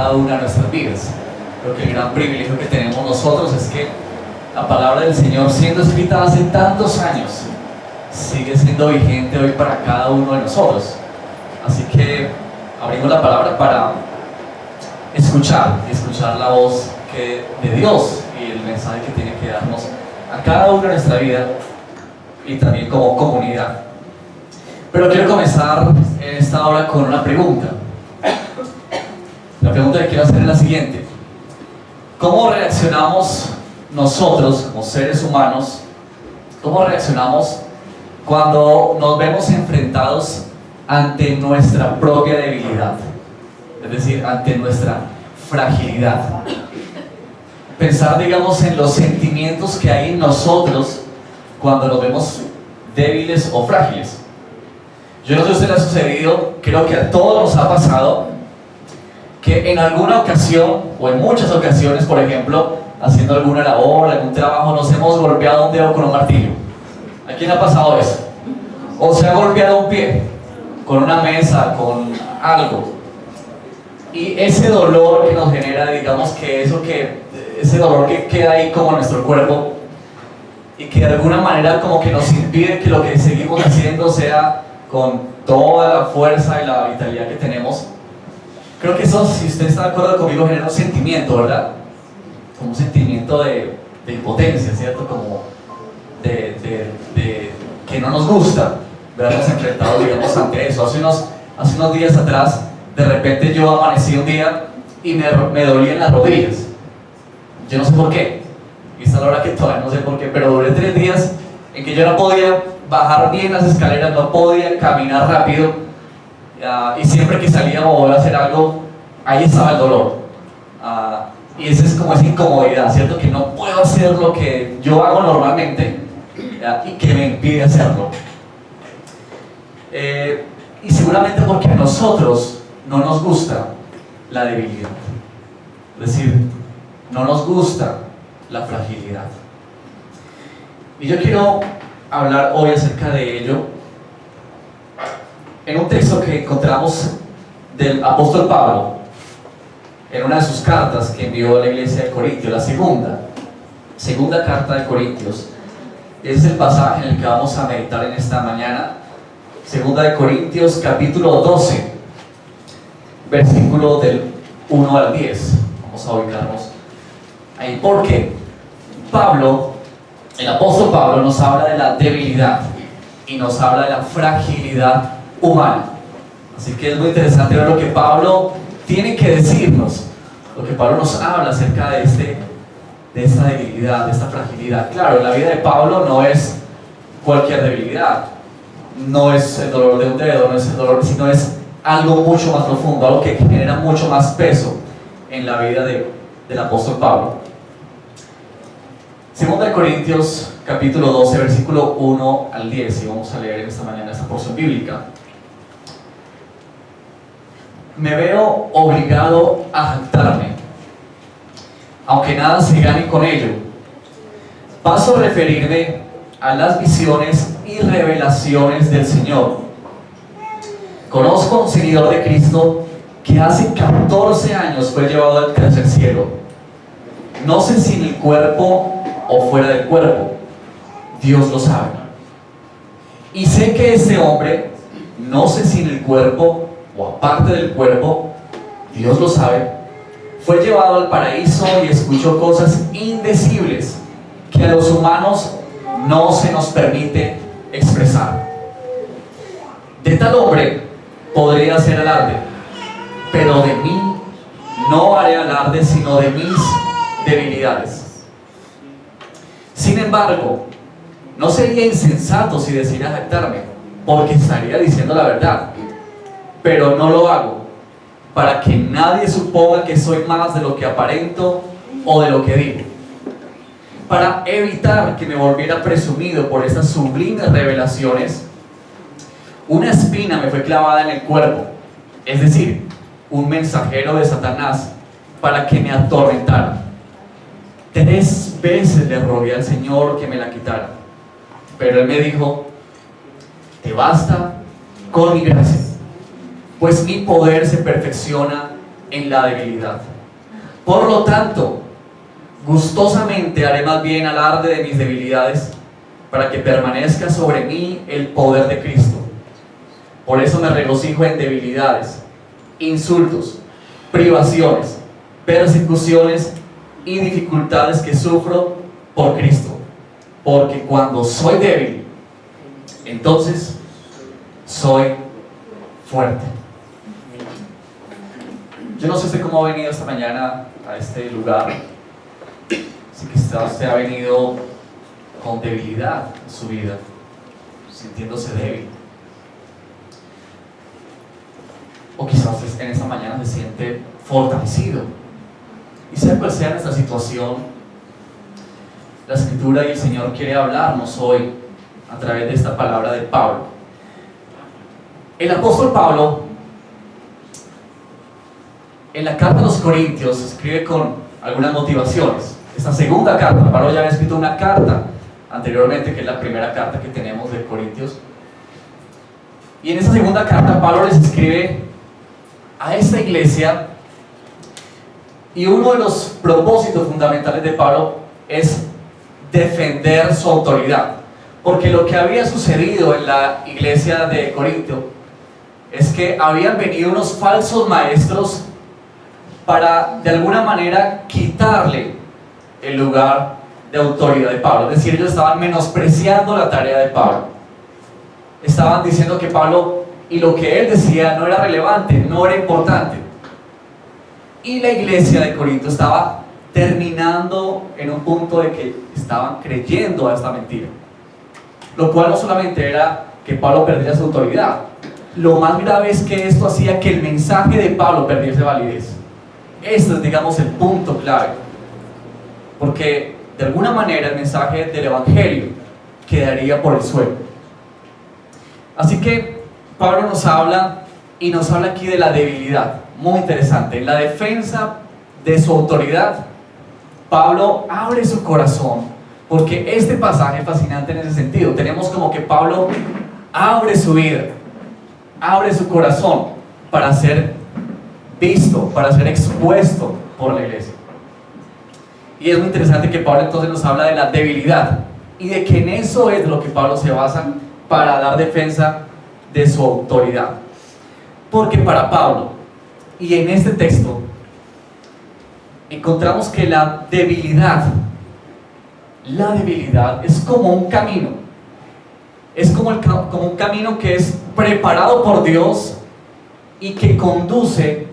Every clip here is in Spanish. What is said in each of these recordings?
cada una de nuestras vidas. Creo que el gran privilegio que tenemos nosotros es que la palabra del Señor, siendo escrita hace tantos años, sigue siendo vigente hoy para cada uno de nosotros. Así que abrimos la palabra para escuchar la voz de Dios y el mensaje que tiene que darnos a cada uno de nuestra vida y también como comunidad. Pero quiero comenzar en esta hora con una pregunta. La pregunta que quiero hacer es la siguiente: ¿cómo reaccionamos nosotros como seres humanos? ¿Cómo reaccionamos cuando nos vemos enfrentados ante nuestra propia debilidad? Es decir, ante nuestra fragilidad. Pensar, digamos, en los sentimientos que hay en nosotros cuando nos vemos débiles o frágiles. Yo no sé si a usted le ha sucedido, creo que a todos nos ha pasado, que en alguna ocasión, o en muchas ocasiones, por ejemplo, haciendo alguna labor, algún trabajo, nos hemos golpeado un dedo con un martillo. ¿A quién ha pasado eso? O se ha golpeado un pie con una mesa, con algo. Y ese dolor que nos genera, digamos que ese dolor que queda ahí como en nuestro cuerpo y que de alguna manera como que nos impide que lo que seguimos haciendo sea con toda la fuerza y la vitalidad que tenemos. Creo que eso, si usted está de acuerdo conmigo, genera un sentimiento, ¿verdad? Como un sentimiento de impotencia, ¿cierto? Como de que no nos gusta vernos enfrentados, digamos, ante eso. Hace unos días atrás, de repente yo amanecí un día y me dolían las rodillas. Yo no sé por qué, y esta es la hora que todavía no sé por qué, pero duré 3 días en que yo no podía bajar bien las escaleras, no podía caminar rápido, y siempre que salía o volvía a hacer algo, ahí estaba el dolor. Y esa es como esa incomodidad, ¿cierto? Que no puedo hacer lo que yo hago normalmente, y que me impide hacerlo. Y seguramente porque a nosotros no nos gusta la debilidad, es decir, no nos gusta la fragilidad. Y yo quiero hablar hoy acerca de ello en un texto que encontramos del apóstol Pablo en una de sus cartas que envió a la iglesia de Corintios, la segunda carta de Corintios. Ese es el pasaje en el que vamos a meditar en esta mañana. Segunda de Corintios, capítulo 12, versículo del 1 al 10. Vamos a ubicarnos ahí, porque el apóstol Pablo nos habla de la debilidad y nos habla de la fragilidad humana. Así que es muy interesante ver lo que Pablo tiene que decirnos, lo que Pablo nos habla acerca de esta debilidad, de esta fragilidad. Claro, la vida de Pablo no es cualquier debilidad, no es el dolor de un dedo, no es el dolor, sino es algo mucho más profundo, algo que genera mucho más peso en la vida del apóstol Pablo. Segunda de Corintios, capítulo 12, versículo 1 al 10, y vamos a leer esta mañana esta porción bíblica. Me veo obligado a jactarme, aunque nada se gane con ello. Paso a referirme a las visiones y revelaciones del Señor. Conozco a un seguidor de Cristo que hace 14 años fue llevado al tercer cielo. No sé si en el cuerpo o fuera del cuerpo, Dios lo sabe. Y sé que este hombre, no sé si en el cuerpo o aparte del cuerpo, Dios lo sabe, fue llevado al paraíso y escuchó cosas indecibles que a los humanos no se nos permite expresar. De tal hombre podría hacer alarde, pero de mí no haré alarde, sino de mis debilidades. Sin embargo, no sería insensato si decidiera jactarme, porque estaría diciendo la verdad, pero no lo hago, para que nadie suponga que soy más de lo que aparento o de lo que digo. Para evitar que me volviera presumido por estas sublimes revelaciones, una espina me fue clavada en el cuerpo, es decir, un mensajero de Satanás, para que me atormentara. 3 veces le rogué al Señor que me la quitara, pero Él me dijo: te basta con mi gracia, pues mi poder se perfecciona en la debilidad. Por lo tanto, gustosamente haré más bien alarde de mis debilidades, para que permanezca sobre mí el poder de Cristo. Por eso me regocijo en debilidades, insultos, privaciones, persecuciones y dificultades que sufro por Cristo. Porque cuando soy débil, entonces soy fuerte. Yo no sé usted cómo ha venido esta mañana a este lugar. Si quizás usted ha venido con debilidad en su vida, sintiéndose débil. O quizás en esta mañana se siente fortalecido. Y sea cual sea nuestra situación, la Escritura y el Señor quiere hablarnos hoy a través de esta palabra de Pablo. El apóstol Pablo, en la carta a los Corintios, escribe con algunas motivaciones. Esta segunda carta, Pablo ya había escrito una carta anteriormente, que es la primera carta que tenemos de Corintios. Y en esa segunda carta, Pablo les escribe a esta iglesia, y uno de los propósitos fundamentales de Pablo es defender su autoridad, porque lo que había sucedido en la iglesia de Corinto es que habían venido unos falsos maestros para de alguna manera quitarle el lugar de autoridad de Pablo. Es decir, ellos estaban menospreciando la tarea de Pablo, estaban diciendo que Pablo y lo que él decía no era relevante, no era importante. Y la iglesia de Corinto estaba terminando en un punto de que estaban creyendo a esta mentira, lo cual no solamente era que Pablo perdiera su autoridad, lo más grave es que esto hacía que el mensaje de Pablo perdiese validez. Este es, digamos, el punto clave, porque de alguna manera el mensaje del evangelio quedaría por el suelo. Así que Pablo nos habla aquí de la debilidad, muy interesante. En la defensa de su autoridad, Pablo abre su corazón, porque este pasaje es fascinante en ese sentido. Tenemos como que Pablo abre su vida, abre su corazón para ser visto, para ser expuesto por la iglesia. Y es muy interesante que Pablo entonces nos habla de la debilidad, y de que en eso es lo que Pablo se basa para dar defensa de su autoridad. Porque para Pablo, y en este texto, encontramos que la debilidad es como un camino, es como un camino que es preparado por Dios y que conduce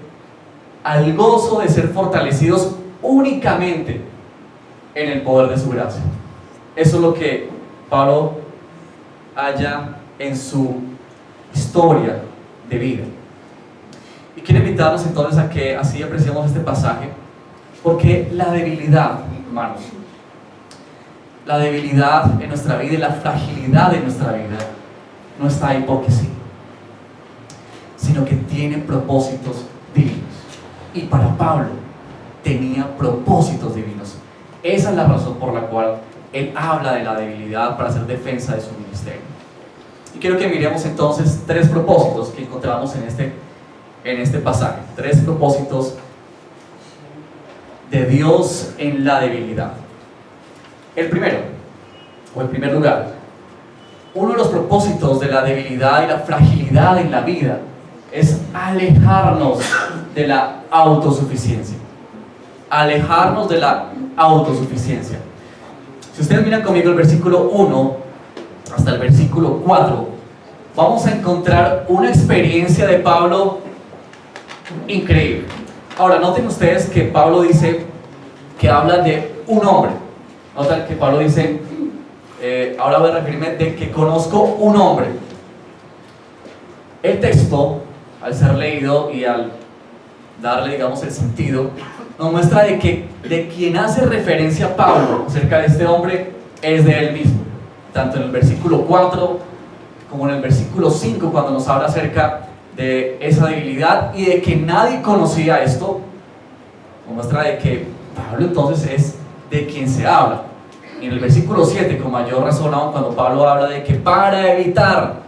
al gozo de ser fortalecidos únicamente en el poder de su gracia. Eso es lo que Pablo halla en su historia de vida. Y quiero invitarnos entonces a que así apreciemos este pasaje, porque la debilidad, hermanos, la debilidad en nuestra vida y la fragilidad en nuestra vida no está ahí porque sí, sino que tiene propósitos divinos. Y para Pablo tenía propósitos divinos. Esa es la razón por la cual él habla de la debilidad para hacer defensa de su ministerio. Y quiero que miremos entonces tres propósitos que encontramos en este pasaje. Tres propósitos de Dios en la debilidad. El primero, o en primer lugar, uno de los propósitos de la debilidad y la fragilidad en la vida es alejarnos de la autosuficiencia. Alejarnos de la autosuficiencia. Si ustedes miran conmigo el versículo 1 hasta el versículo 4, vamos a encontrar una experiencia de Pablo increíble. Ahora, noten ustedes que Pablo dice que habla de un hombre. Noten que Pablo dice, ahora voy a referirme de que conozco un hombre. El texto, al ser leído y al darle, digamos, el sentido, nos muestra de quien hace referencia Pablo acerca de este hombre es de él mismo, tanto en el versículo 4 como en el versículo 5, cuando nos habla acerca de esa debilidad y de que nadie conocía esto. Nos muestra de que Pablo entonces es de quien se habla. Y en el versículo 7, con mayor razón aún, cuando Pablo habla de que para evitar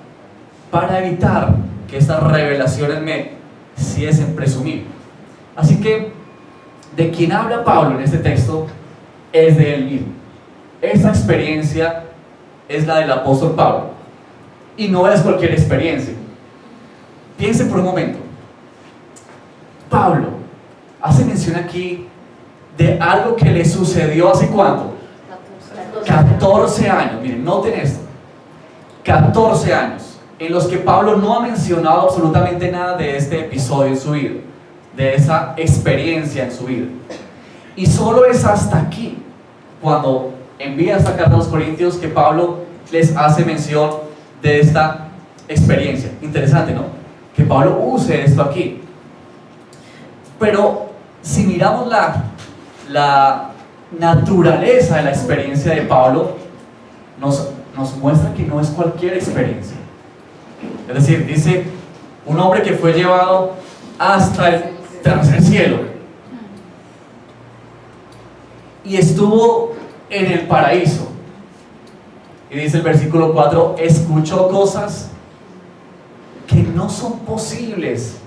que estas revelaciones me cesen presumir, Así que, de quien habla Pablo en este texto es de él mismo. Esa experiencia es la del apóstol Pablo. Y no es cualquier experiencia. Piense por un momento. Pablo hace mención aquí de algo que le sucedió hace ¿cuánto? 14 años. Miren, noten esto. 14 años en los que Pablo no ha mencionado absolutamente nada de este episodio en su vida, de esa experiencia en su vida. Y solo es hasta aquí, cuando envía esta carta a los Corintios, que Pablo les hace mención de esta experiencia. Interesante, ¿no? Que Pablo use esto aquí. Pero si miramos la naturaleza de la experiencia de Pablo, nos muestra que no es cualquier experiencia. Es decir, dice, un hombre que fue llevado hasta el tercer cielo y estuvo en el paraíso. Y dice el versículo 4, escuchó cosas que no son posibles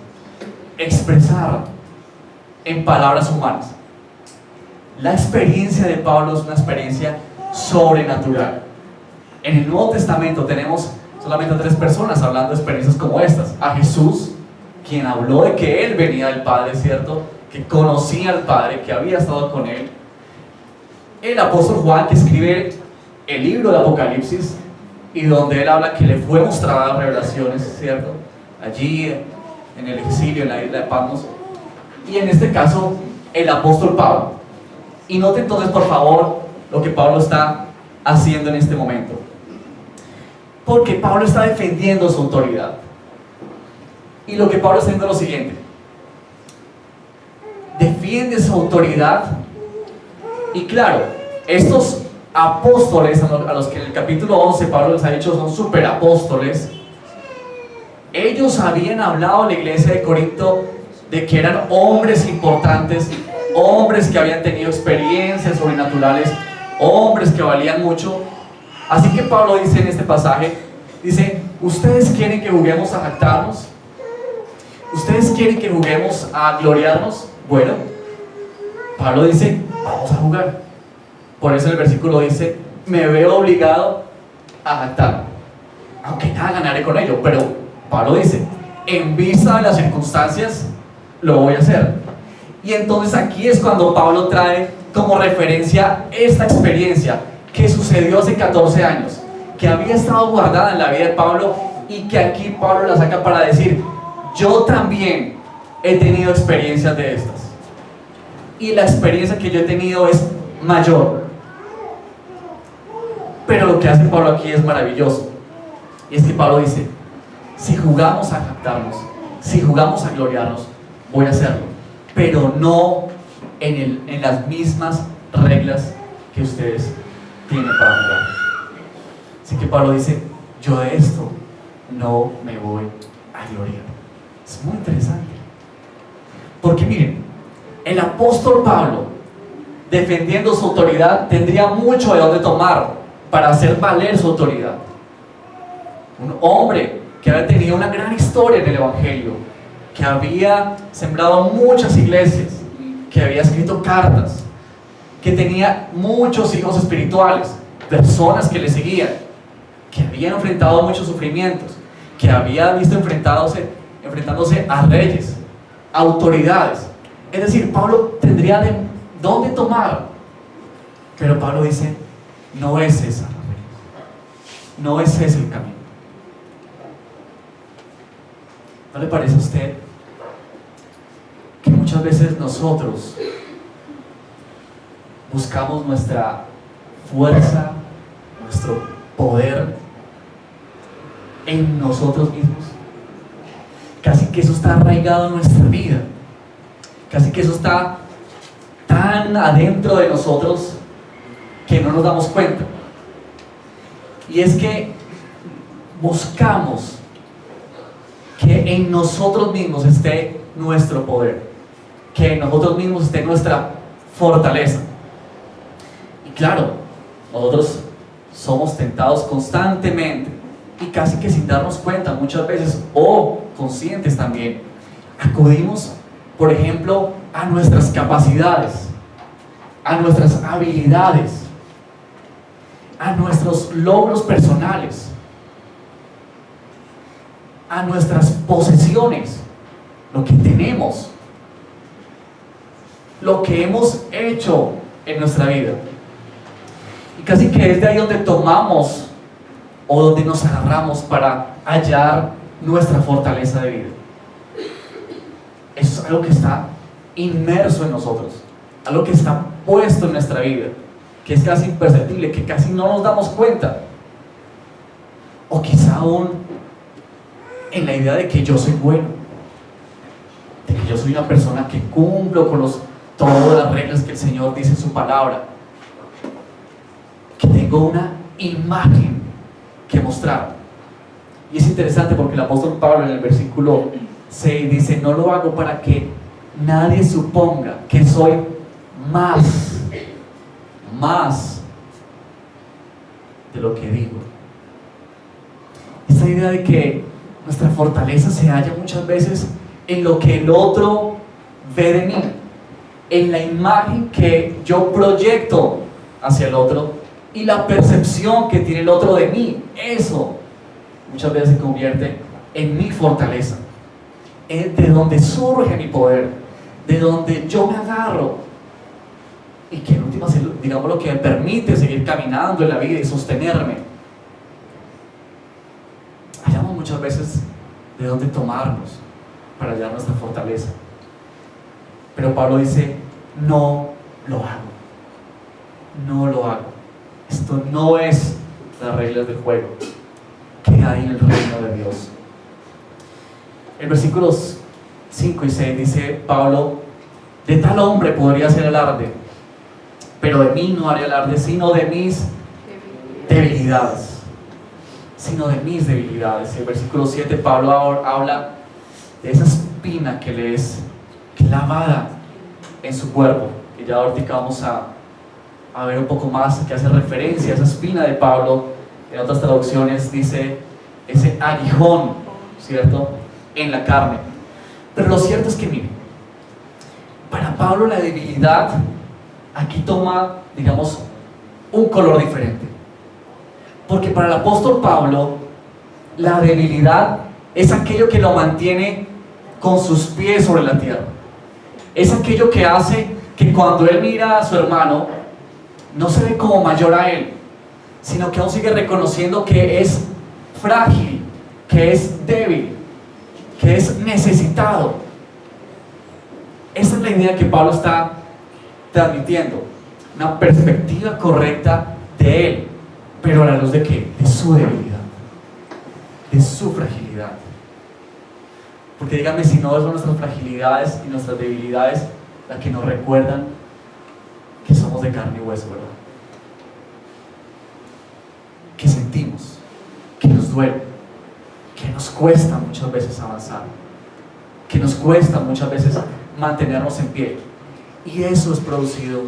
expresar en palabras humanas. La experiencia de Pablo es una experiencia sobrenatural. En el Nuevo Testamento tenemos solamente a 3 personas hablando de experiencias como estas. A Jesús, quien habló de que Él venía del Padre, ¿cierto? Que conocía al Padre, que había estado con Él. El apóstol Juan, que escribe el libro del Apocalipsis, y donde él habla que le fue mostradas revelaciones, ¿cierto? Allí en el exilio, en la isla de Patmos. Y en este caso, el apóstol Pablo. Y note entonces, por favor, lo que Pablo está haciendo en este momento. Porque Pablo está defendiendo su autoridad. Y lo que Pablo está haciendo es lo siguiente. Defiende su autoridad. Y claro, estos apóstoles a los que en el capítulo 11 Pablo les ha dicho son superapóstoles, ellos habían hablado a la iglesia de Corinto de que eran hombres importantes, hombres que habían tenido experiencias sobrenaturales, hombres que valían mucho. Así que Pablo dice en este pasaje, dice, ¿ustedes quieren que juguemos a jactarnos? ¿Ustedes quieren que juguemos a gloriarnos? Bueno, Pablo dice, vamos a jugar. Por eso el versículo dice, me veo obligado a jactarme, aunque nada ganaré con ello. Pero Pablo dice, en vista de las circunstancias, lo voy a hacer. Y entonces aquí es cuando Pablo trae como referencia esta experiencia que sucedió hace 14 años, que había estado guardada en la vida de Pablo, y que aquí Pablo la saca para decir, yo también he tenido experiencias de estas, y la experiencia que yo he tenido es mayor. Pero lo que hace Pablo aquí es maravilloso, y es que Pablo dice, si jugamos a jactarnos, si jugamos a gloriarnos, voy a hacerlo, pero no en las mismas reglas que ustedes tienen para jugar. Así que Pablo dice, yo de esto no me voy a gloriar. Es muy interesante, porque miren, el apóstol Pablo, defendiendo su autoridad, tendría mucho de dónde tomar para hacer valer su autoridad. Un hombre que había tenido una gran historia en el Evangelio, que había sembrado muchas iglesias, que había escrito cartas, que tenía muchos hijos espirituales, personas que le seguían, que había enfrentado muchos sufrimientos, que había visto enfrentándose a reyes, a autoridades. Es decir, Pablo tendría de dónde tomar. Pero Pablo dice, no es esa la regla, no es ese el camino. ¿No le parece a usted que muchas veces nosotros buscamos nuestra fuerza, nuestro poder en nosotros mismos? Casi que eso está arraigado en nuestra vida, casi que eso está tan adentro de nosotros que no nos damos cuenta. Y es que buscamos que en nosotros mismos esté nuestro poder, que en nosotros mismos esté nuestra fortaleza. Y claro, nosotros somos tentados constantemente, y casi que sin darnos cuenta muchas veces, o conscientes también, acudimos, por ejemplo, a nuestras capacidades, a nuestras habilidades, a nuestros logros personales, a nuestras posesiones, lo que tenemos, lo que hemos hecho en nuestra vida. Y casi que es de ahí donde tomamos o donde nos agarramos para hallar nuestra fortaleza de vida. Eso es algo que está inmerso en nosotros, algo que está puesto en nuestra vida, que es casi imperceptible, que casi no nos damos cuenta, o quizá aún en la idea de que yo soy bueno, de que yo soy una persona que cumplo con todas las reglas que el Señor dice en su palabra, que tengo una imagen que mostrar. Y es interesante porque el apóstol Pablo en el versículo 6 dice: no lo hago para que nadie suponga que soy más de lo que digo. Esta idea de que nuestra fortaleza se halla muchas veces en lo que el otro ve de mí, en la imagen que yo proyecto hacia el otro y la percepción que tiene el otro de mí. Eso muchas veces se convierte en mi fortaleza, es de donde surge mi poder, de donde yo me agarro, y que en última, digamos, lo que me permite seguir caminando en la vida y sostenerme. Hallamos muchas veces de dónde tomarnos para hallar nuestra fortaleza, pero Pablo dice: no lo hago, no lo hago. Esto no es las reglas del juego que hay en el reino de Dios. En versículos 5 y 6 dice Pablo: de tal hombre podría ser alarde, pero de mí no haré alarde, sino de mis debilidades. Sino de mis debilidades. En el versículo 7 Pablo habla de esa espina que le es clavada en su cuerpo, que ya ahorita vamos a ver un poco más, que hace referencia a esa espina de Pablo. En otras traducciones dice ese aguijón, ¿cierto?, en la carne. Pero lo cierto es que, miren, para Pablo la debilidad aquí toma, digamos, un color diferente, porque para el apóstol Pablo la debilidad es aquello que lo mantiene con sus pies sobre la tierra, es aquello que hace que cuando él mira a su hermano no se ve como mayor a él, sino que aún sigue reconociendo que es frágil, que es débil, que es necesitado. Esa es la idea que Pablo está transmitiendo, una perspectiva correcta de él, pero a la luz de ¿qué? De su debilidad, de su fragilidad. Porque díganme si no son nuestras fragilidades y nuestras debilidades las que nos recuerdan que somos de carne y hueso, ¿verdad? Que sentimos, que nos duele, que nos cuesta muchas veces avanzar, que nos cuesta muchas veces mantenernos en pie. Y eso es producido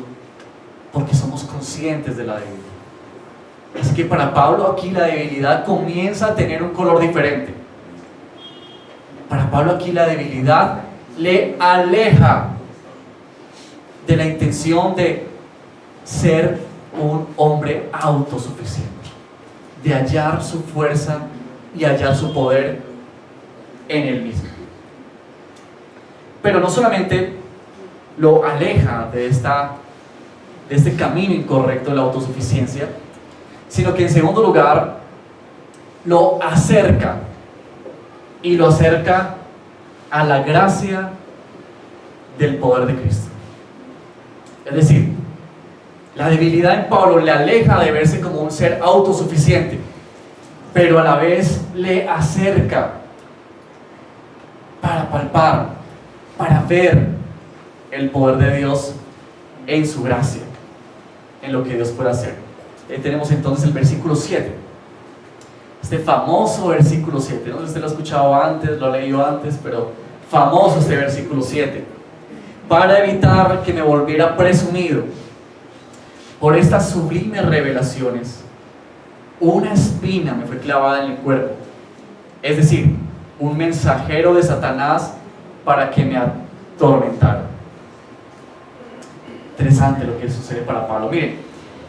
porque somos conscientes de la debilidad. Así que para Pablo aquí la debilidad comienza a tener un color diferente. Para Pablo aquí la debilidad le aleja de la intención de ser un hombre autosuficiente, de hallar su fuerza y hallar su poder en él mismo. Pero no solamente lo aleja de este camino incorrecto de la autosuficiencia, sino que en segundo lugar lo acerca, y lo acerca a la gracia del poder de Cristo. Es decir, la debilidad en Pablo le aleja de verse como un ser autosuficiente, pero a la vez le acerca para palpar, para ver el poder de Dios en su gracia, en lo que Dios puede hacer. Tenemos entonces el versículo 7, este famoso versículo 7. No sé si usted lo ha escuchado antes, lo ha leído antes, pero famoso este versículo 7. Para evitar que me volviera presumido por estas sublimes revelaciones, una espina me fue clavada en el cuerpo, es decir, un mensajero de Satanás para que me atormentara. Interesante lo que sucede para Pablo.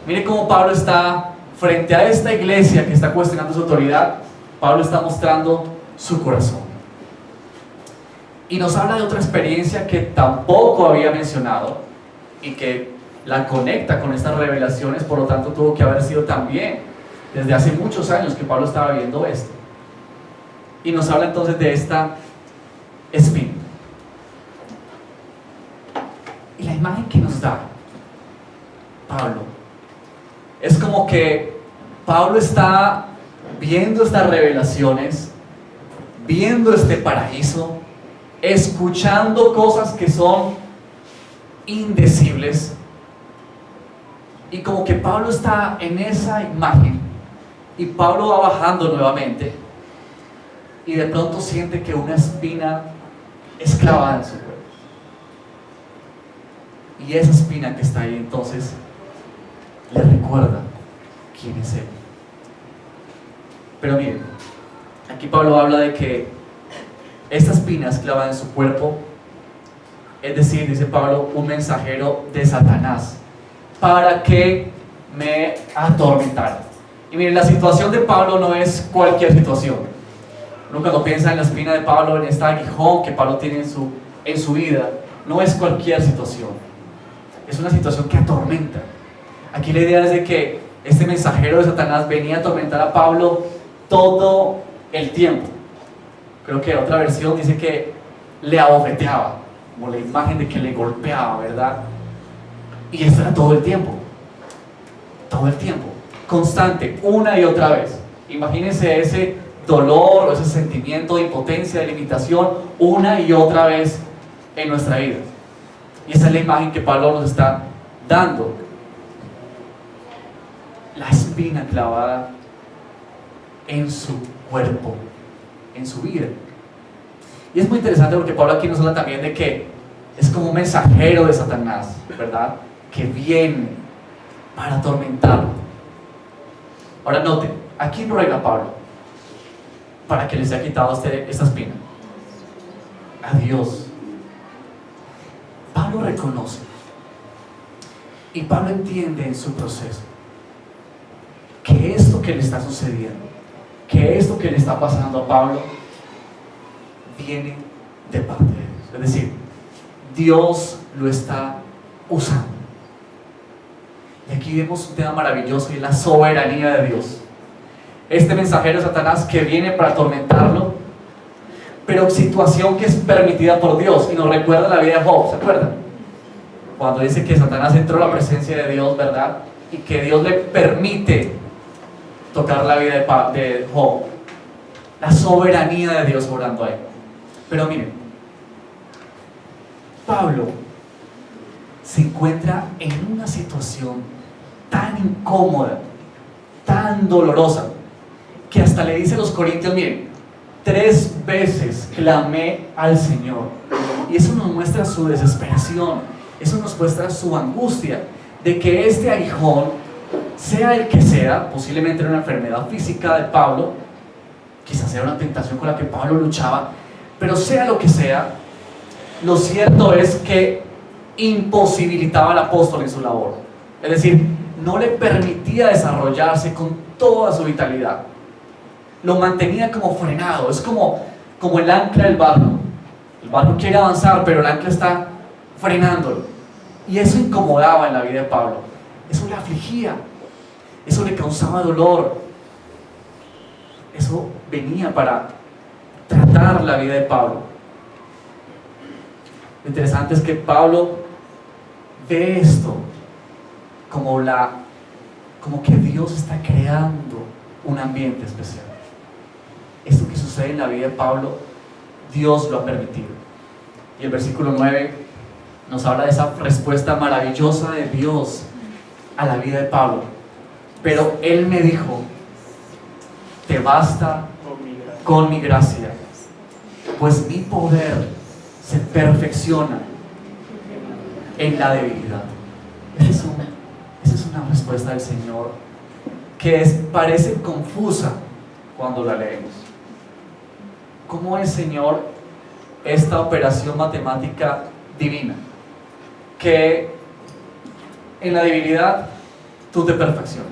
Mire cómo Pablo está frente a esta iglesia que está cuestionando su autoridad. Pablo está mostrando su corazón. Y nos habla de otra experiencia que tampoco había mencionado y que la conecta con estas revelaciones, por lo tanto tuvo que haber sido también desde hace muchos años que Pablo estaba viendo esto. Y nos habla entonces de esta espina. Y la imagen que nos da Pablo es como que Pablo está viendo estas revelaciones, viendo este paraíso, escuchando cosas que son indecibles, y como que Pablo está en esa imagen y Pablo va bajando nuevamente y de pronto siente que una espina es clavada en su cuerpo, y esa espina que está ahí entonces le recuerda quién es él. Pero miren, aquí Pablo habla de que esta espina es clavada en su cuerpo, es decir, dice Pablo, un mensajero de Satanás para que me atormentara. Y miren, la situación de Pablo no es cualquier situación. Uno cuando piensa en la espina de Pablo, en este aguijón que Pablo tiene en su vida, no es cualquier situación. Es una situación que atormenta. Aquí la idea es de que este mensajero de Satanás venía a atormentar a Pablo todo el tiempo. Creo que otra versión dice que le abofeteaba, como la imagen de que le golpeaba, ¿verdad? Y esto era todo el tiempo, constante, una y otra vez. Imagínense ese dolor o ese sentimiento de impotencia, de limitación, una y otra vez en nuestra vida. Y esa es la imagen que Pablo nos está dando. La espina clavada en su cuerpo, en su vida. Y es muy interesante porque Pablo aquí nos habla también de que es como un mensajero de Satanás, ¿verdad? Que viene para atormentarlo. Ahora noten, ¿a quién ruega Pablo para que le sea quitado esta espina? A Dios. Pablo reconoce y Pablo entiende en su proceso que esto que le está sucediendo, que esto que le está pasando a Pablo viene de parte de Dios. Es decir, Dios lo está usando. Y aquí vemos un tema maravilloso y la soberanía de Dios. Este mensajero de Satanás que viene para atormentarlo, pero situación que es permitida por Dios. Y nos recuerda la vida de Job, ¿se acuerdan? Cuando dice que Satanás entró a la presencia de Dios, ¿verdad? Y que Dios le permite tocar la vida de Job. La soberanía de Dios obrando ahí. Pero miren, Pablo se encuentra en una situación tan incómoda, tan dolorosa, que hasta le dice a los corintios, miren, 3 veces clamé al Señor. Y eso nos muestra su desesperación, eso nos muestra su angustia de que este aguijón, sea el que sea, posiblemente era una enfermedad física de Pablo, quizás era una tentación con la que Pablo luchaba, pero sea lo que sea, lo cierto es que imposibilitaba al apóstol en su labor. Es decir, no le permitía desarrollarse con toda su vitalidad. Lo mantenía como frenado. Es como el ancla del barco. El barco quiere avanzar, pero el ancla está frenándolo. Y eso incomodaba en la vida de Pablo. Eso le afligía. Eso le causaba dolor. Eso venía para tratar la vida de Pablo. Lo interesante es que Pablo ve esto como que Dios está creando un ambiente especial. Esto que sucede en la vida de Pablo, Dios lo ha permitido. Y el versículo 9 nos habla de esa respuesta maravillosa de Dios a la vida de Pablo. Pero Él me dijo, te basta con mi gracia, pues mi poder se perfecciona en la debilidad. Esa es una respuesta del Señor que parece confusa cuando la leemos. ¿Cómo es, Señor, esta operación matemática divina que en la debilidad tú te perfecciones?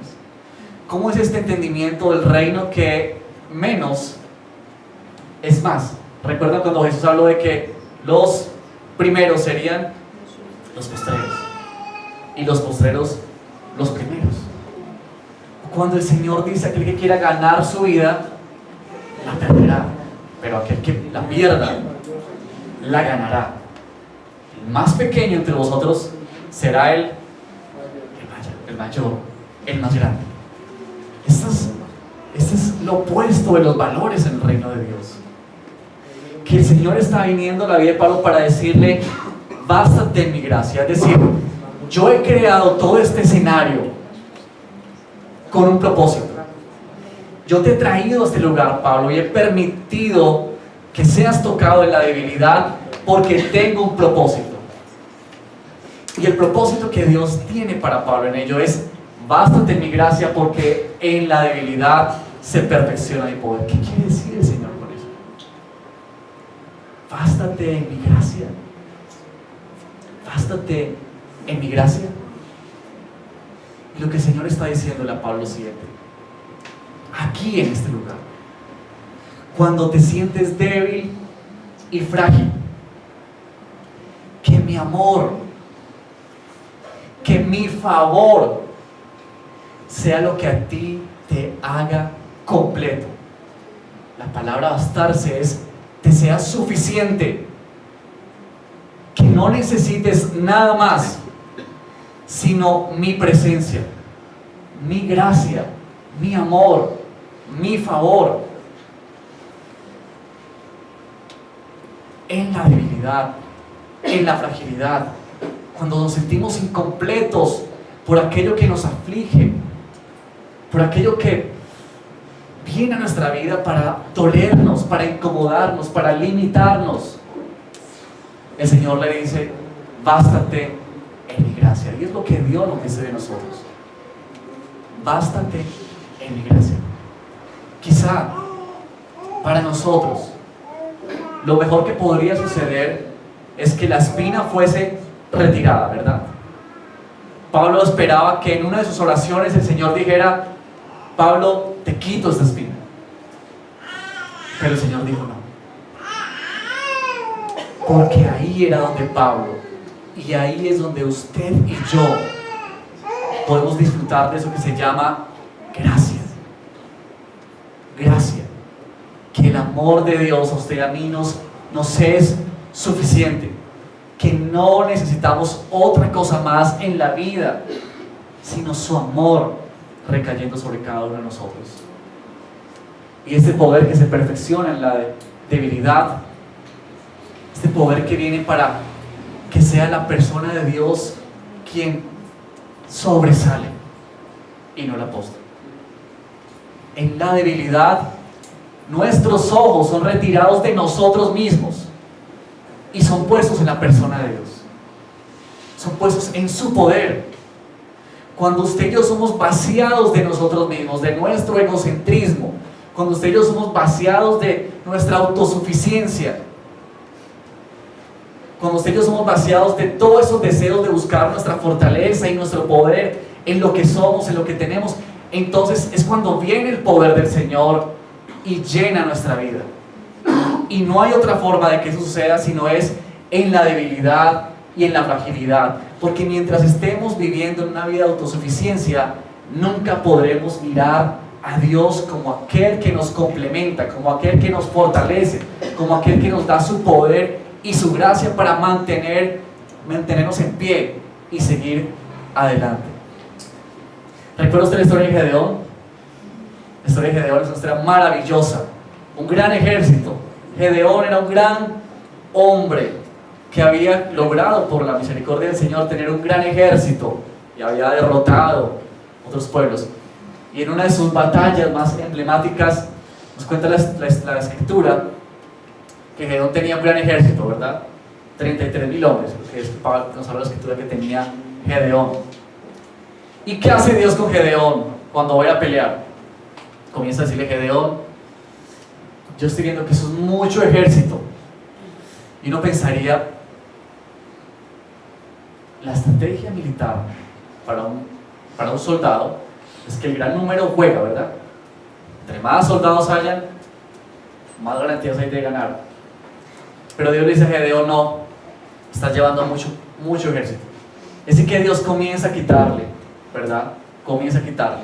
¿Cómo es este entendimiento del reino que menos es más? Recuerdan cuando Jesús habló de que los primeros serían los postreros y los postreros los primeros. Cuando el Señor dice: aquel que quiera ganar su vida la perderá, pero aquel que la pierda la ganará. El más pequeño entre vosotros será el mayor, el más grande. Este es lo opuesto de los valores en el reino de Dios. Que el Señor está viniendo a la vida de Pablo para decirle: bástate en mi gracia. Es decir, yo he creado todo este escenario con un propósito. Yo te he traído a este lugar, Pablo, y he permitido que seas tocado en la debilidad porque tengo un propósito. Y el propósito que Dios tiene para Pablo en ello es: bástate en mi gracia porque en la debilidad se perfecciona mi poder. ¿Qué quiere decir el Señor con eso? Bástate en mi gracia. Bástate en mi gracia. Y lo que el Señor está diciéndole a Pablo es lo siguiente: aquí en este lugar, cuando te sientes débil y frágil, que mi amor, que mi favor sea lo que a ti te haga completo. La palabra bastarse es: te sea suficiente, que no necesites nada más sino mi presencia, mi gracia, mi amor, mi favor. En la debilidad, en la fragilidad, cuando nos sentimos incompletos por aquello que nos aflige, por aquello que viene a nuestra vida para dolernos, para incomodarnos, para limitarnos, el Señor le dice: bástate en mi gracia. Y es lo que Dios nos dice de nosotros: bástate en mi gracia. Quizá para nosotros lo mejor que podría suceder es que la espina fuese retirada, ¿verdad? Pablo esperaba que en una de sus oraciones el Señor dijera: Pablo, te quito esta espina. Pero el Señor dijo: no. Porque ahí era donde Pablo, y ahí es donde usted y yo podemos disfrutar de eso que se llama gracia. Gracia. Que el amor de Dios a usted y a mí nos es suficiente. Que no necesitamos otra cosa más en la vida, sino su amor recayendo sobre cada uno de nosotros. Y este poder que se perfecciona en la debilidad, este poder que viene para que sea la persona de Dios quien sobresale y no el apóstol. En la debilidad, nuestros ojos son retirados de nosotros mismos y son puestos en la persona de Dios. Son puestos en su poder. Cuando usted y yo somos vaciados de nosotros mismos, de nuestro egocentrismo, cuando usted y yo somos vaciados de nuestra autosuficiencia, cuando usted y yo somos vaciados de todos esos deseos de buscar nuestra fortaleza y nuestro poder en lo que somos, en lo que tenemos, entonces es cuando viene el poder del Señor y llena nuestra vida. Y no hay otra forma de que eso suceda sino es en la debilidad y en la fragilidad. Porque mientras estemos viviendo en una vida de autosuficiencia, nunca podremos mirar a Dios como aquel que nos complementa, como aquel que nos fortalece, como aquel que nos da su poder y su gracia para mantenernos en pie y seguir adelante. ¿Recuerda usted la historia de Gedeón? La historia de Gedeón es una historia maravillosa. Un gran ejército. Gedeón era un gran hombre que había logrado por la misericordia del Señor tener un gran ejército y había derrotado otros pueblos. Y en una de sus batallas más emblemáticas nos cuenta la escritura que Gedeón tenía un gran ejército, ¿verdad? 33,000 hombres, porque nos habla la escritura que tenía Gedeón. ¿Y qué hace Dios con Gedeón cuando va a ir a pelear? Comienza a decirle: Gedeón, yo estoy viendo que eso es mucho ejército. Y uno pensaría, la estrategia militar para un soldado es que el gran número juega, ¿verdad? Entre más soldados hayan, más garantías hay de ganar. Pero Dios le dice a Gedeón: no, estás llevando mucho ejército. Así que Dios comienza a quitarle, ¿verdad? Comienza a quitarle,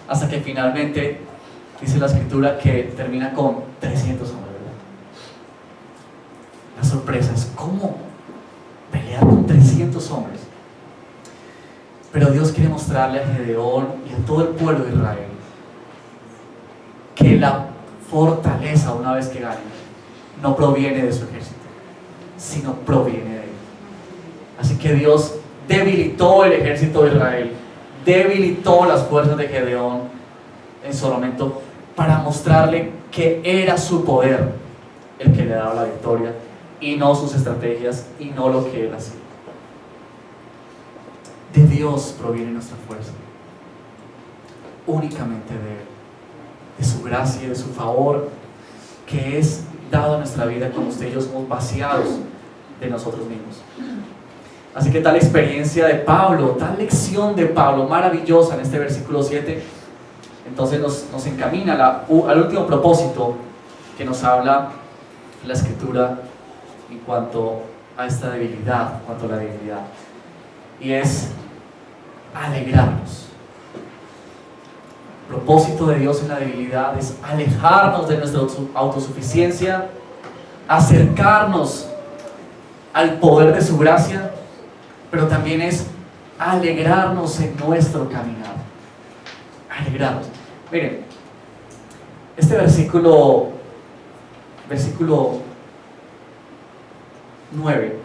hasta que finalmente dice la escritura que termina con 300 hombres, ¿verdad? La sorpresa es cómo pelear con 300 hombres. Pero Dios quiere mostrarle a Gedeón y a todo el pueblo de Israel que la fortaleza, una vez que gane, no proviene de su ejército, sino proviene de él. Así que Dios debilitó el ejército de Israel, debilitó las fuerzas de Gedeón en su momento, para mostrarle que era su poder el que le daba la victoria, y no sus estrategias, y no lo que él hacía. De Dios proviene nuestra fuerza, únicamente de Él, de su gracia y de su favor, que es dado a nuestra vida cuando usted y yo somos vaciados de nosotros mismos. Así que tal experiencia de Pablo, tal lección de Pablo maravillosa en este versículo 7, entonces nos encamina al último propósito que nos habla la Escritura en cuanto a esta debilidad, en cuanto a la debilidad, y es alegrarnos. El propósito de Dios en la debilidad es alejarnos de nuestra autosuficiencia, acercarnos al poder de su gracia, pero también es alegrarnos en nuestro caminar. Alegrarnos. Miren, este versículo 9,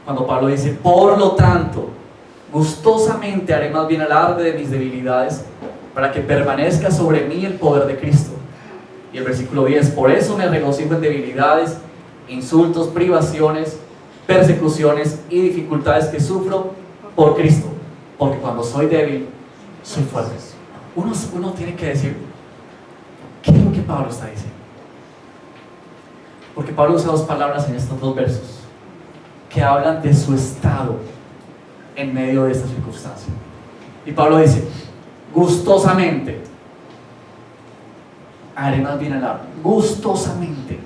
cuando Pablo dice: por lo tanto, gustosamente haré más bien alarde de mis debilidades, para que permanezca sobre mí el poder de Cristo. Y el versículo 10: por eso me regocijo en debilidades, insultos, privaciones, persecuciones y dificultades que sufro por Cristo, porque cuando soy débil, soy fuerte. Uno tiene que decir: ¿qué es lo que Pablo está diciendo? Porque Pablo usa dos palabras en estos dos versos que hablan de su estado en medio de esta circunstancia. Y Pablo dice: gustosamente haré más bien alarde. Gustosamente,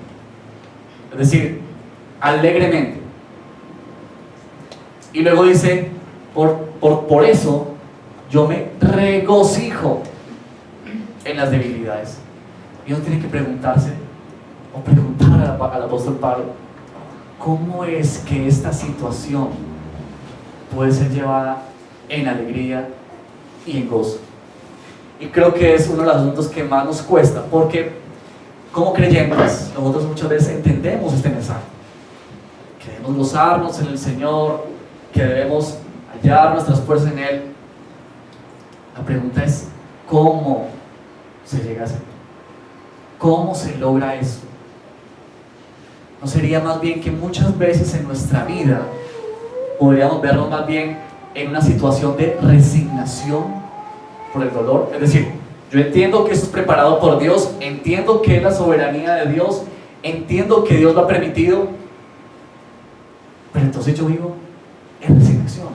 es decir, alegremente. Y luego dice: por eso yo me regocijo en las debilidades. Y uno tiene que preguntarse, o preguntar al apóstol Pablo: ¿cómo es que esta situación puede ser llevada en alegría y en gozo? Y creo que es uno de los asuntos que más nos cuesta, porque como creyentes nosotros muchas veces entendemos este mensaje, que debemos gozarnos en el Señor, que debemos hallar nuestras fuerzas en Él. La pregunta es: ¿cómo se llega a hacer? ¿Cómo se logra eso? ¿No sería más bien que muchas veces en nuestra vida podríamos vernos más bien en una situación de resignación por el dolor? Es decir, yo entiendo que eso es preparado por Dios, entiendo que es la soberanía de Dios, entiendo que Dios lo ha permitido, pero entonces yo vivo en resignación,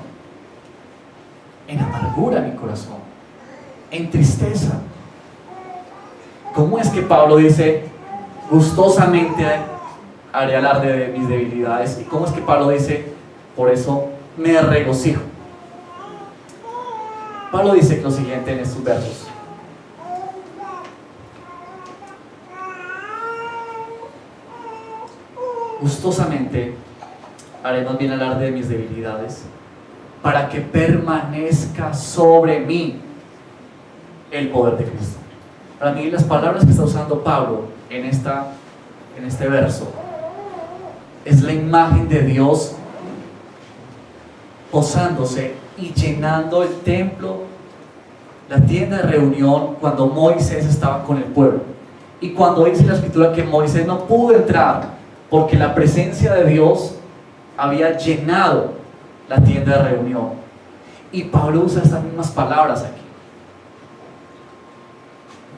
en amargura en mi corazón, en tristeza. ¿Cómo es que Pablo dice: gustosamente haré alarde de mis debilidades? ¿Y cómo es que Pablo dice: por eso me regocijo? Pablo dice lo siguiente en estos versos: gustosamente haré más bien alarde de mis debilidades, para que permanezca sobre mí el poder de Cristo. Para mí, las palabras que está usando Pablo en este verso es la imagen de Dios posándose y llenando el templo, la tienda de reunión, cuando Moisés estaba con el pueblo. Y cuando dice la escritura que Moisés no pudo entrar porque la presencia de Dios había llenado la tienda de reunión. Y Pablo usa estas mismas palabras aquí: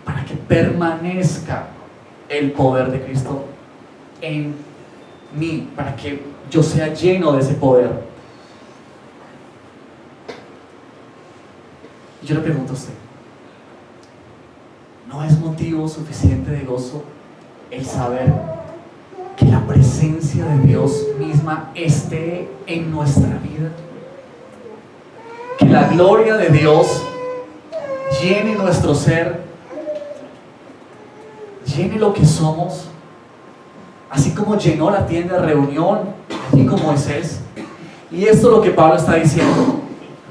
para que permanezca el poder de Cristo en mí, para que yo sea lleno de ese poder. Y yo le pregunto a usted, ¿no es motivo suficiente de gozo el saber que la presencia de Dios misma esté en nuestra vida? Que la gloria de Dios llene nuestro ser, llene lo que somos, así como llenó la tienda de reunión allí con Moisés. Y esto es lo que Pablo está diciendo: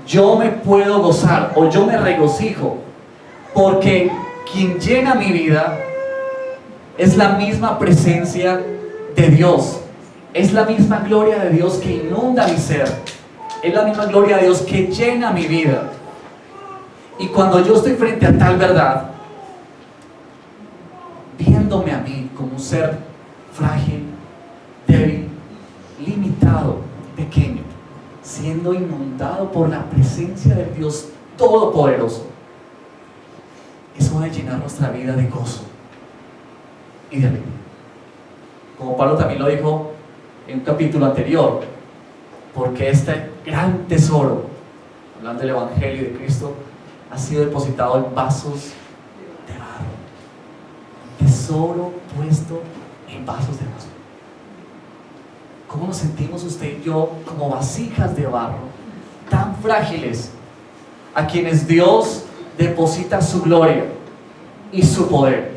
yo me puedo gozar, o yo me regocijo, porque quien llena mi vida es la misma presencia de Dios, es la misma gloria de Dios que inunda mi ser, es la misma gloria de Dios que llena mi vida. Y cuando yo estoy frente a tal verdad, viéndome a mí como un ser frágil, débil, limitado, pequeño, siendo inundado por la presencia del Dios Todopoderoso, eso va a llenar nuestra vida de gozo y de alegría. Como Pablo también lo dijo en un capítulo anterior, porque este gran tesoro, hablando del Evangelio de Cristo, ha sido depositado en vasos de barro. Un tesoro puesto en vasos de barro. ¿Cómo nos sentimos usted y yo como vasijas de barro, tan frágiles, a quienes Dios deposita su gloria y su poder?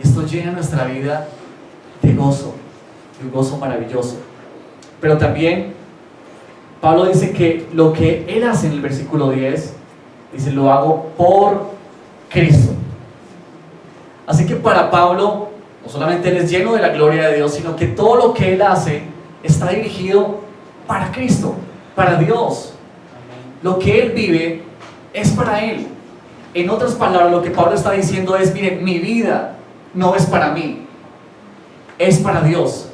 Esto llena nuestra vida de gozo, de un gozo maravilloso. Pero también Pablo dice que lo que él hace en el versículo 10, dice: lo hago por Cristo. Así que para Pablo, no solamente él es lleno de la gloria de Dios, sino que todo lo que él hace está dirigido para Cristo, para Dios. Lo que él vive es para él. En otras palabras, lo que Pablo está diciendo es: miren, mi vida no es para mí, es para Dios,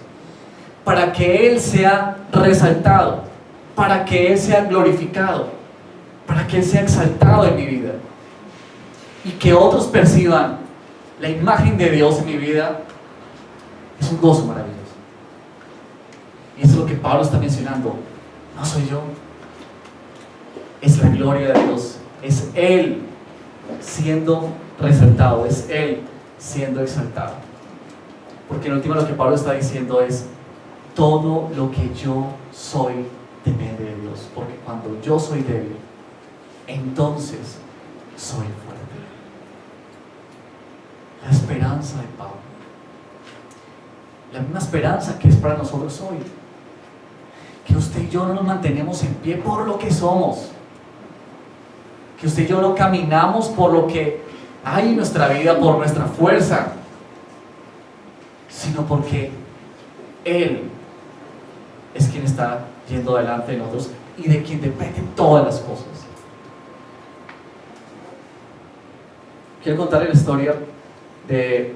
para que Él sea resaltado, para que Él sea glorificado, para que Él sea exaltado en mi vida, y que otros perciban la imagen de Dios en mi vida. Es un gozo maravilloso. Y eso es lo que Pablo está mencionando. No soy yo, es la gloria de Dios, es Él siendo resaltado, es Él siendo exaltado. Porque en última lo que Pablo está diciendo es: todo lo que yo soy depende de Dios, porque cuando yo soy débil, entonces soy fuerte. La esperanza de Pablo, la misma esperanza que es para nosotros hoy, que usted y yo no nos mantenemos en pie por lo que somos, que usted y yo no caminamos por lo que hay en nuestra vida, por nuestra fuerza, sino porque Él es quien está yendo adelante de nosotros y de quien dependen todas las cosas. Quiero contarle la historia que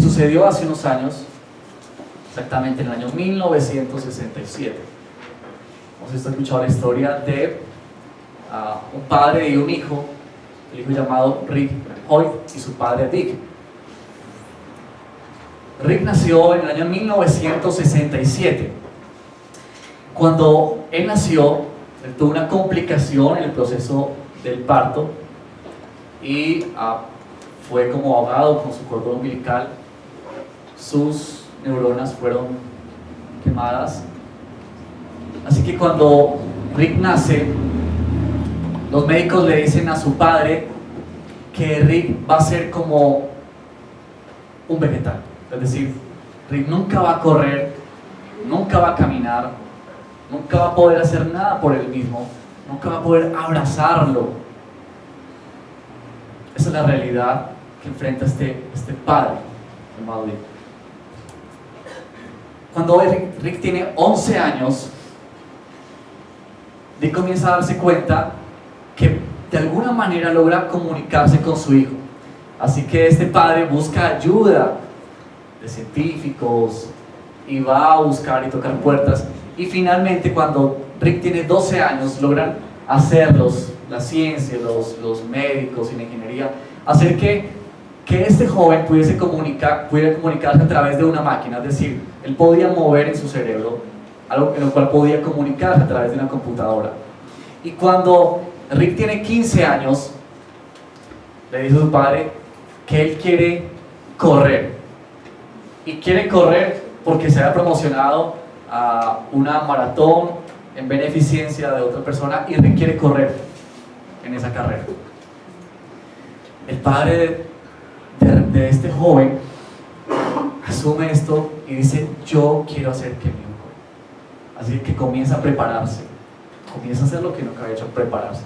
sucedió hace unos años, exactamente en el año 1967. Hemos escuchado la historia de un padre y un hijo, el hijo llamado Rick Hoyt y su padre Dick. Rick nació en el año 1967. Cuando él nació, él tuvo una complicación en el proceso del parto y fue como ahogado con su cordón umbilical. Sus neuronas fueron quemadas. Así que cuando Rick nace, los médicos le dicen a su padre que Rick va a ser como un vegetal. Es decir, Rick nunca va a correr, nunca va a caminar, nunca va a poder hacer nada por él mismo, nunca va a poder abrazarlo. Esa es la realidad que enfrenta este padre llamado Rick. Cuando Rick tiene 11 años, Rick comienza a darse cuenta que de alguna manera logra comunicarse con su hijo. Así que este padre busca ayuda de científicos y va a buscar y tocar puertas, y finalmente cuando Rick tiene 12 años logran hacer la ciencia, los médicos y la ingeniería, hacer que este joven pudiera comunicarse a través de una máquina. Es decir, él podía mover en su cerebro algo en lo cual podía comunicarse a través de una computadora. Y cuando Rick tiene 15 años, le dice a su padre que él quiere correr. Y quiere correr porque se había promocionado a una maratón en beneficencia de otra persona y Rick quiere correr en esa carrera. El padre de este joven asume esto y dice: yo quiero hacer que mi hijo corra. Así que comienza a prepararse, comienza a hacer lo que nunca había hecho, prepararse.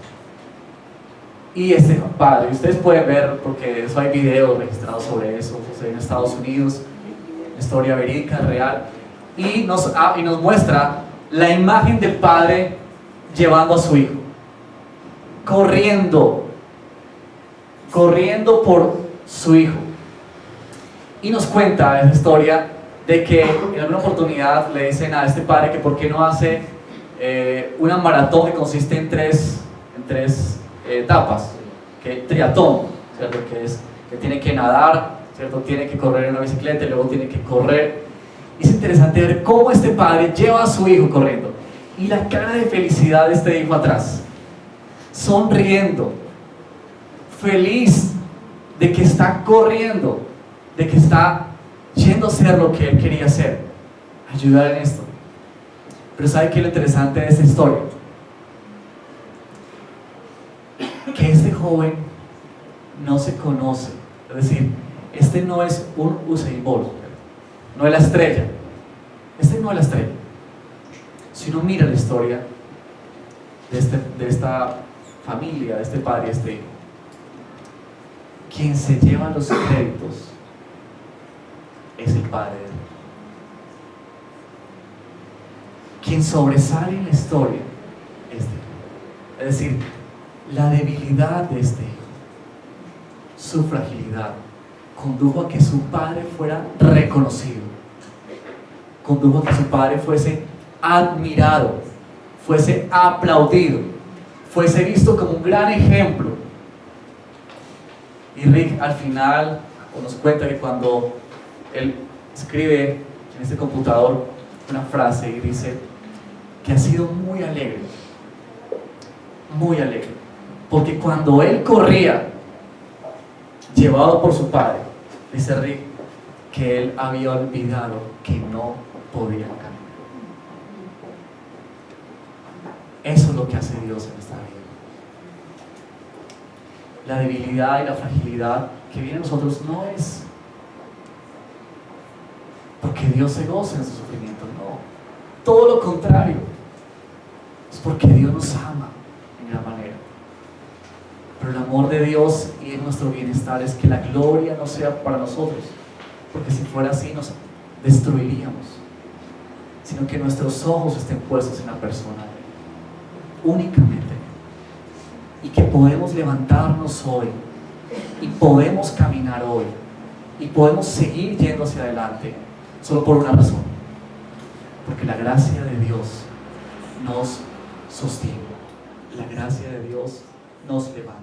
Y este padre, ustedes pueden ver, porque eso hay videos registrados sobre eso, sucede en Estados Unidos, historia verídica, real, y nos muestra la imagen del padre llevando a su hijo, corriendo por su hijo. Y nos cuenta esa historia de que en alguna oportunidad le dicen a este padre que por qué no hace una maratón que consiste en tres etapas, que triatlón, ¿cierto? Que tiene que nadar, ¿cierto? Tiene que correr en una bicicleta y luego tiene que correr. Y es interesante ver cómo este padre lleva a su hijo corriendo y la cara de felicidad de este hijo atrás, sonriendo, feliz de que está corriendo, de que está yendo a hacer lo que él quería hacer, ayudar en esto. Pero ¿sabe qué es lo interesante de esta historia? Que este joven no se conoce, es decir, este no es un Usain Bolt, no es la estrella, este no es la estrella. Si uno mira la historia de esta familia, de este padre y este hijo, quien se lleva los créditos es el padre de él. Quien sobresale en la historia es este. Es decir, la debilidad de este hijo, su fragilidad, condujo a que su padre fuera reconocido, condujo a que su padre fuese admirado, fuese aplaudido, fuese visto como un gran ejemplo. Y Rick al final nos cuenta que cuando él escribe en este computador una frase y dice que ha sido muy alegre, porque cuando él corría llevado por su padre, dice Rick que él había olvidado que no podía caminar. Eso es lo que hace Dios en esta vida. La debilidad y la fragilidad que viene a nosotros no es porque Dios se goza en su sufrimiento, no, todo lo contrario, es porque Dios nos ama en gran manera. Pero el amor de Dios y en nuestro bienestar es que la gloria no sea para nosotros, porque si fuera así nos destruiríamos, sino que nuestros ojos estén puestos en la persona únicamente, y que podemos levantarnos hoy y podemos caminar hoy y podemos seguir yendo hacia adelante solo por una razón: porque la gracia de Dios nos sostiene, la gracia de Dios nos levanta.